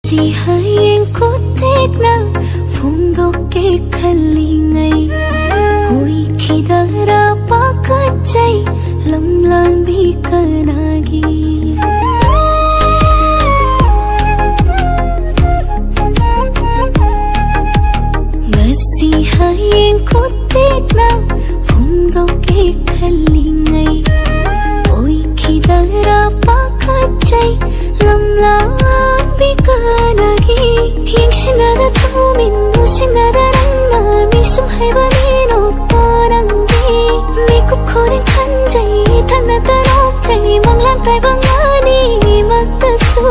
ngasi hayengko tekna phongdoke khalingai hoi khidara pakachai lamlan bikanagi ngasi hayengko tekna phongdoke khalingai hoi khidara pakachai lamlan bikanagi yengsinada tumin nusinada rangna misum haiba mino parangi mikup khorin khanjai thana tarok jai manglan tai bangani matasu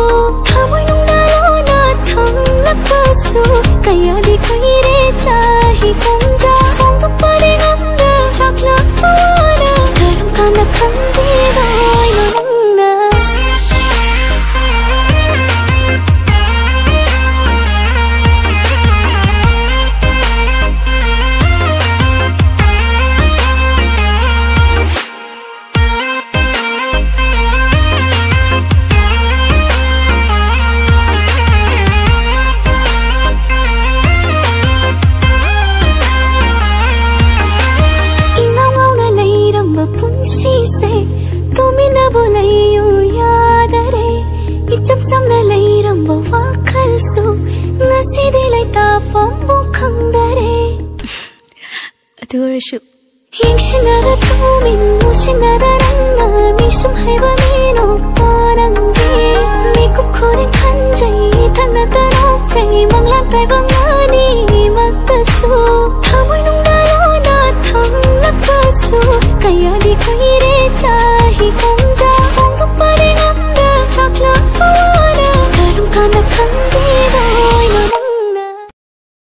thamoi nungna lona thamlakasu kaya di koire chahi kumja phongdu pare ngamda chakla pawara karam kana khandi roi nungna chap sam na lai ram ba wa khal su ngasi de lai ta fam bu khang dare adur-shu yengshina da tu min musina da rang na mi sum hai ba mi no parangi mi kup khorin khanjai thana tarok jai manglan tai bangani matasu thamoi nung da lo na tham lakasu kaya di koire